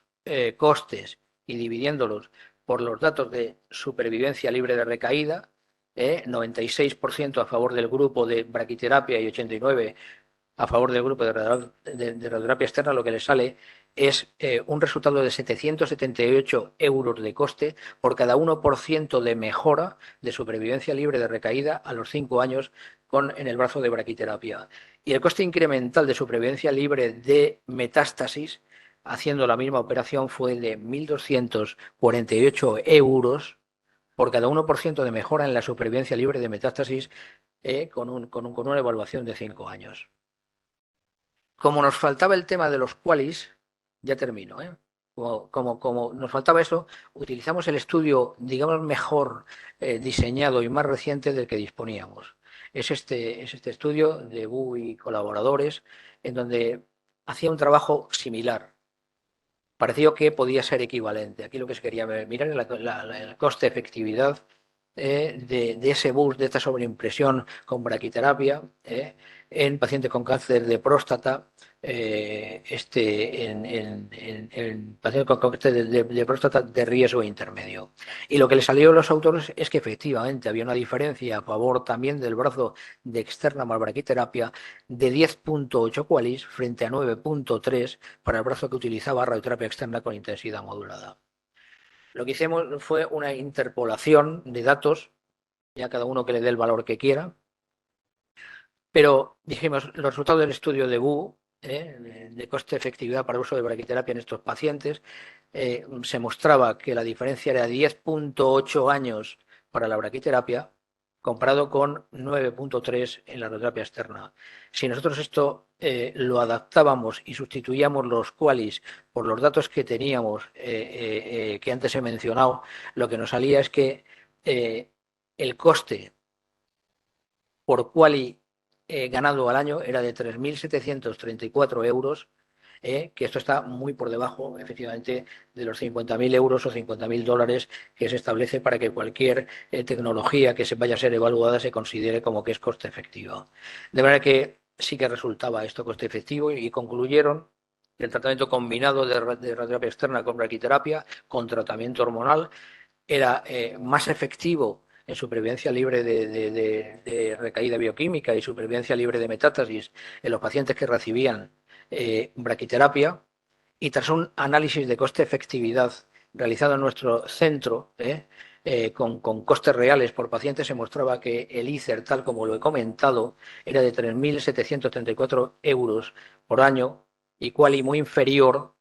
[SPEAKER 3] costes y dividiéndolos por los datos de supervivencia libre de recaída, 96% a favor del grupo de braquiterapia y 89% a favor del grupo de radioterapia externa, lo que le sale es un resultado de 778 euros de coste por cada 1% de mejora de supervivencia libre de recaída a los 5 años en el brazo de braquiterapia. Y el coste incremental de supervivencia libre de metástasis, haciendo la misma operación, fue de 1.248 euros por cada 1% de mejora en la supervivencia libre de metástasis, con una evaluación de 5 años. Como nos faltaba el tema de los QALYs, ya termino, como nos faltaba eso, utilizamos el estudio, digamos, mejor diseñado y más reciente del que disponíamos. Es este estudio de Wu y colaboradores, en donde hacía un trabajo similar. Pareció que podía ser equivalente. Aquí lo que se quería mirar es el coste-efectividad de ese bus, de esta sobreimpresión con braquiterapia en pacientes con cáncer de próstata, en pacientes con cáncer de próstata de riesgo intermedio. Y lo que le salió a los autores es que efectivamente había una diferencia a favor también del brazo de externa más braquiterapia de 10,8 QALYs frente a 9,3 para el brazo que utilizaba radioterapia externa con intensidad modulada. Lo que hicimos fue una interpolación de datos, ya cada uno que le dé el valor que quiera, pero dijimos, los resultados del estudio de BU, de coste-efectividad para el uso de braquiterapia en estos pacientes, se mostraba que la diferencia era 10,8 años para la braquiterapia, comparado con 9,3 en la radioterapia externa. Si nosotros esto lo adaptábamos y sustituíamos los QALYs por los datos que teníamos, que antes he mencionado, lo que nos salía es que el coste por QALY ganado al año era de 3.734 euros, que esto está muy por debajo, efectivamente, de los 50.000 euros o 50.000 dólares que se establece para que cualquier tecnología que se vaya a ser evaluada se considere como que es coste efectivo. De manera que sí que resultaba esto coste efectivo y concluyeron que el tratamiento combinado de radioterapia externa con braquiterapia con tratamiento hormonal era más efectivo en supervivencia libre de recaída bioquímica y supervivencia libre de metástasis en los pacientes que recibían braquiterapia, y tras un análisis de coste-efectividad realizado en nuestro centro, con costes reales por paciente, se mostraba que el ICER, tal como lo he comentado, era de 3.734 euros por año, y QALY muy inferior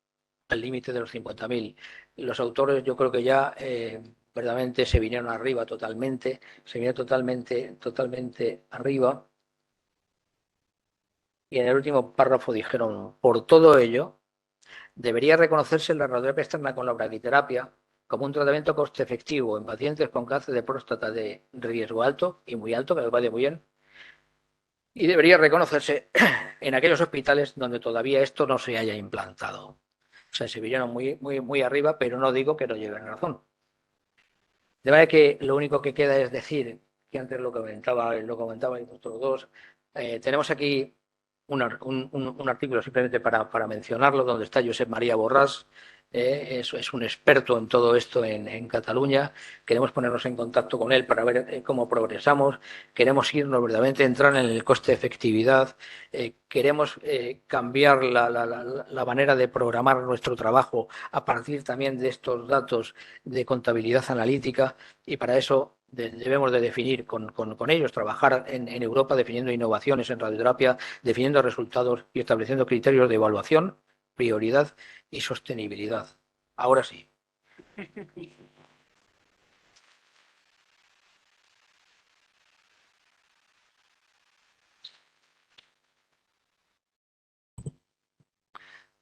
[SPEAKER 3] al límite de los 50.000. Los autores, yo creo que ya verdaderamente se vinieron arriba totalmente, se vinieron totalmente arriba. Y en el último párrafo dijeron, por todo ello, debería reconocerse la radioterapia externa con la braquiterapia como un tratamiento coste efectivo en pacientes con cáncer de próstata de riesgo alto y muy alto, que les vaya muy bien, y debería reconocerse en aquellos hospitales donde todavía esto no se haya implantado. O sea, se vinieron muy arriba, pero no digo que no lleven razón. De manera que lo único que queda es decir, que antes lo comentaban vosotros dos, tenemos aquí un artículo simplemente para mencionarlo, donde está Josep María Borràs, es un experto en todo esto en Cataluña. Queremos ponernos en contacto con él para ver cómo progresamos. Queremos irnos verdaderamente, entrar en el coste-efectividad. Queremos cambiar la manera de programar nuestro trabajo a partir también de estos datos de contabilidad analítica, y para eso debemos de definir con ellos, trabajar en Europa definiendo innovaciones en radioterapia, definiendo resultados y estableciendo criterios de evaluación, prioridad y sostenibilidad. Ahora sí.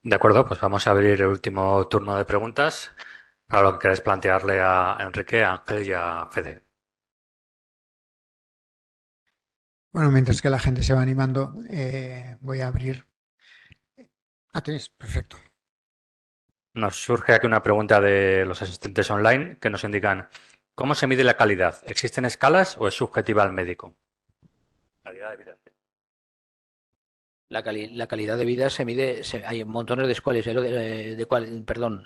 [SPEAKER 4] De acuerdo, pues vamos a abrir el último turno de preguntas para lo que queráis plantearle a Enrique, a Ángel y a Fede.
[SPEAKER 5] Bueno, mientras que la gente se va animando, voy a abrir. Tenéis, perfecto.
[SPEAKER 4] Nos surge aquí una pregunta de los asistentes online que nos indican: ¿cómo se mide la calidad? ¿Existen escalas o es subjetiva al médico? Calidad de vida.
[SPEAKER 3] La calidad de vida se mide, hay montones de escalas,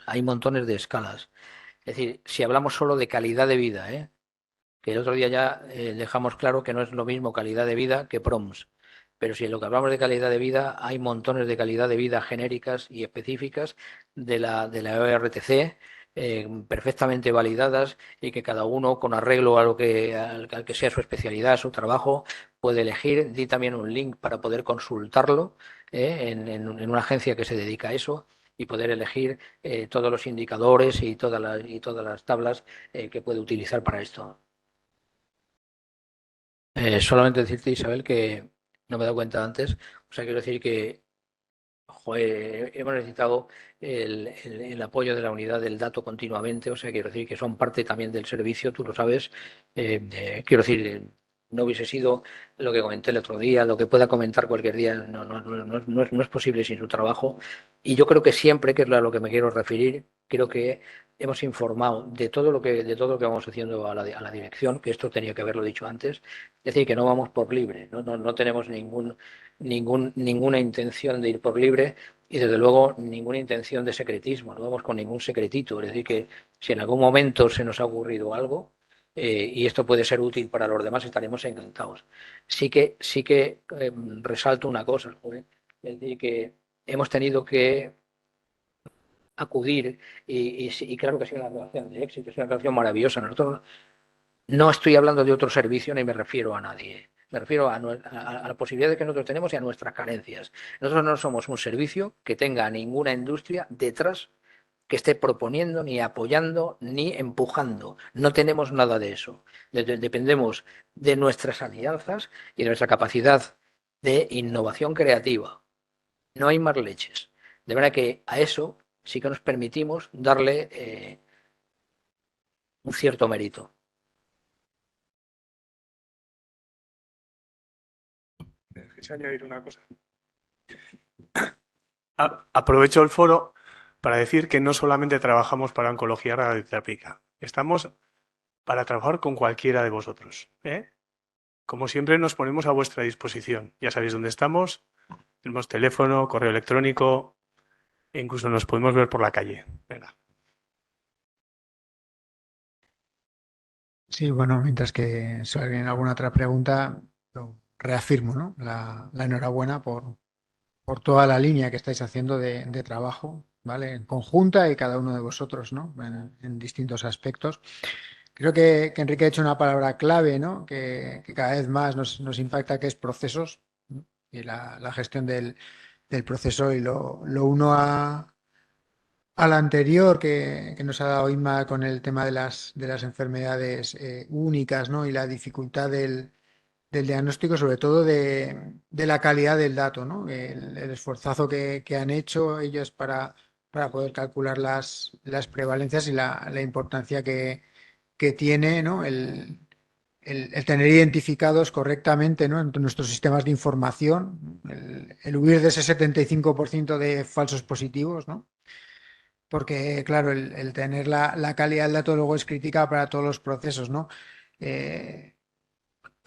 [SPEAKER 3] hay montones de escalas. Es decir, si hablamos solo de calidad de vida, que el otro día ya dejamos claro que no es lo mismo calidad de vida que PROMS. Pero si en lo que hablamos de calidad de vida, hay montones de calidad de vida genéricas y específicas de la ORTC, perfectamente validadas, y que cada uno, con arreglo a al que sea su especialidad, su trabajo, puede elegir. Di también un link para poder consultarlo en una agencia que se dedica a eso, y poder elegir todos los indicadores y todas las tablas que puede utilizar para esto. Solamente decirte, Isabel, que no me he dado cuenta antes. O sea, quiero decir que hemos necesitado el apoyo de la unidad del dato continuamente. O sea, quiero decir que son parte también del servicio, tú lo sabes. Quiero decir, no hubiese sido lo que comenté el otro día, lo que pueda comentar cualquier día, no es posible sin su trabajo. Y yo creo que siempre, que es a lo que me quiero referir, creo que hemos informado de todo lo que vamos haciendo a la dirección, que esto tenía que haberlo dicho antes, es decir, que no vamos por libre, no tenemos ninguna intención de ir por libre y desde luego ninguna intención de secretismo, no vamos con ningún secretito, es decir, que si en algún momento se nos ha ocurrido algo y esto puede ser útil para los demás, estaremos encantados. Sí que resalto una cosa, joder, es decir, que hemos tenido que acudir y claro que ha sido una relación de éxito, es una relación maravillosa. Nosotros no estoy hablando de otro servicio ni me refiero a nadie. Me refiero a la posibilidad que nosotros tenemos y a nuestras carencias. Nosotros no somos un servicio que tenga ninguna industria detrás que esté proponiendo, ni apoyando, ni empujando. No tenemos nada de eso. Dependemos de nuestras alianzas y de nuestra capacidad de innovación creativa. No hay más leches. De manera que a eso sí que nos permitimos darle un cierto mérito.
[SPEAKER 2] Quise añadir una cosa. Aprovecho el foro para decir que no solamente trabajamos para oncología radioterápica, estamos para trabajar con cualquiera de vosotros, ¿eh? Como siempre nos ponemos a vuestra disposición. Ya sabéis dónde estamos, tenemos teléfono, correo electrónico e incluso nos podemos ver por la calle. Venga.
[SPEAKER 5] Sí, bueno, mientras que si alguien alguna otra pregunta, yo reafirmo, ¿no? La enhorabuena por toda la línea que estáis haciendo de trabajo, ¿vale? En conjunta y cada uno de vosotros, ¿no? En distintos aspectos. Creo que Enrique ha hecho una palabra clave, ¿no? Que cada vez más nos impacta, que es procesos, ¿no? Y la gestión del proceso y lo uno a la anterior que nos ha dado Inma con el tema de las enfermedades únicas, ¿no? Y la dificultad del diagnóstico, sobre todo de la calidad del dato, ¿no? El esforzazo que han hecho ellos para poder calcular las prevalencias y la importancia que tiene, ¿no? El tener identificados correctamente, ¿no? En nuestros sistemas de información, el huir de ese 75% de falsos positivos, ¿no? Porque, claro, el tener la calidad del dato luego es crítica para todos los procesos, ¿no? Eh,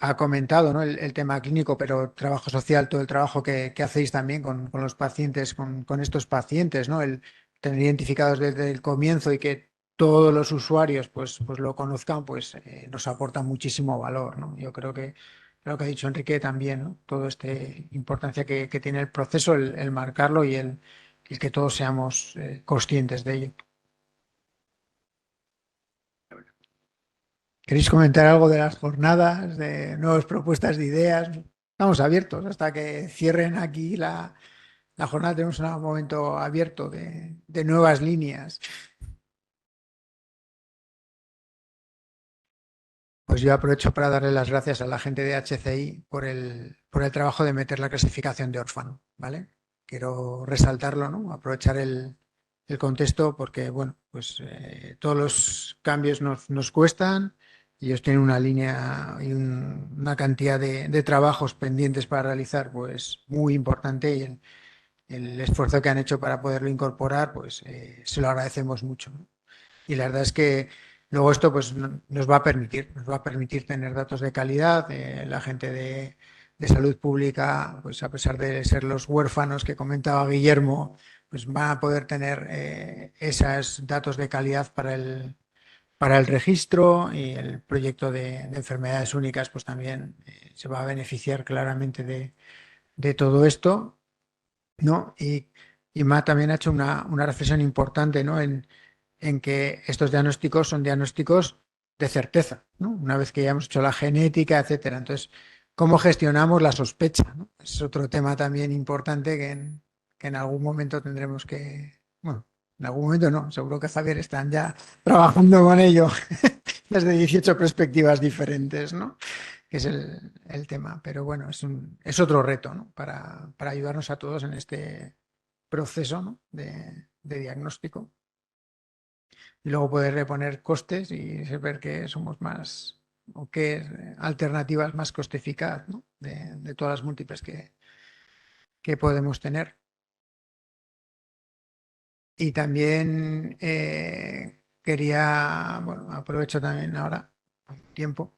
[SPEAKER 5] ha comentado, ¿no? El tema clínico, pero trabajo social, todo el trabajo que hacéis también con los pacientes, con estos pacientes, ¿no? El tener identificados desde el comienzo y que todos los usuarios pues lo conozcan, pues nos aporta muchísimo valor, ¿no? Yo creo que lo que ha dicho Enrique también, ¿no? Todo este importancia que tiene el proceso, el marcarlo y el que todos seamos conscientes de ello. ¿Queréis comentar algo de las jornadas, de nuevas propuestas de ideas? Estamos abiertos hasta que cierren aquí la jornada. Tenemos un momento abierto de nuevas líneas. Pues yo aprovecho para darle las gracias a la gente de HCI por el trabajo de meter la clasificación de órfano, ¿vale? Quiero resaltarlo, ¿no? Aprovechar el contexto porque, bueno, pues todos los cambios nos cuestan. Ellos tienen una línea y una cantidad de trabajos pendientes para realizar, pues muy importante y el esfuerzo que han hecho para poderlo incorporar, pues se lo agradecemos mucho, ¿no? Y la verdad es que luego esto pues nos va a permitir tener datos de calidad. La gente de salud pública, pues a pesar de ser los huérfanos que comentaba Guillermo, pues van a poder tener esos datos de calidad para el registro, y el proyecto de enfermedades únicas pues también se va a beneficiar claramente de todo esto, ¿no? Y Matt también ha hecho una reflexión importante, ¿no? En que estos diagnósticos son diagnósticos de certeza, ¿no? Una vez que ya hemos hecho la genética, etcétera. Entonces, ¿cómo gestionamos la sospecha, ¿no? Es otro tema también importante que en algún momento tendremos bueno, en algún momento no, seguro que Javier están ya trabajando con ello desde 18 perspectivas diferentes, ¿no? Que es el tema. Pero bueno, es otro reto, ¿no? Para ayudarnos a todos en este proceso, ¿no? de diagnóstico. Y luego poder reponer costes y ver que somos más o qué alternativas más coste eficaz, ¿no? de todas las múltiples que podemos tener. Y también quería, bueno, aprovecho también ahora tiempo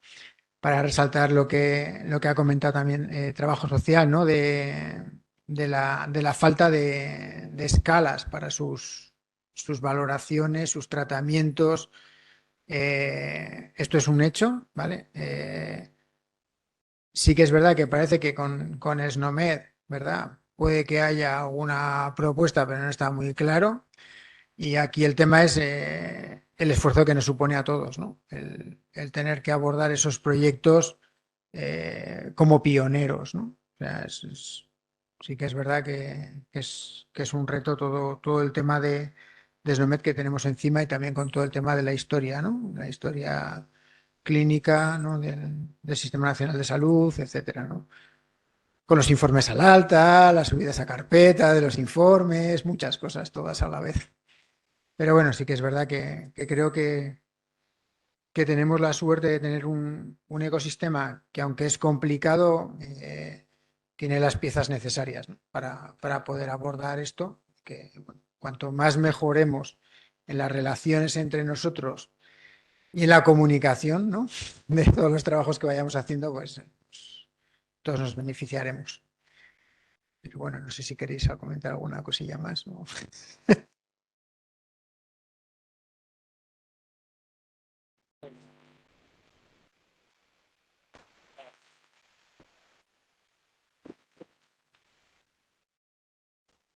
[SPEAKER 5] para resaltar lo que ha comentado también trabajo social, ¿no? De la falta de escalas para sus valoraciones, sus tratamientos. Esto es un hecho, ¿vale? Sí que es verdad que parece que con SNOMED, ¿verdad? Puede que haya alguna propuesta, pero no está muy claro. Y aquí el tema es el esfuerzo que nos supone a todos, ¿no? El tener que abordar esos proyectos como pioneros, ¿no? O sea, sí que es verdad que es un reto todo el tema de SNOMED que tenemos encima y también con todo el tema de la historia, ¿no? La historia clínica, ¿no? Del Sistema Nacional de Salud, etcétera, ¿no? Con los informes al alta, las subidas a carpeta de los informes, muchas cosas todas a la vez. Pero bueno, sí que es verdad que creo que tenemos la suerte de tener un ecosistema que, aunque es complicado, tiene las piezas necesarias, ¿no? Para poder abordar esto, que bueno, cuanto más mejoremos en las relaciones entre nosotros y en la comunicación, ¿no? De todos los trabajos que vayamos haciendo, pues todos nos beneficiaremos. Pero bueno, no sé si queréis comentar alguna cosilla más, ¿no?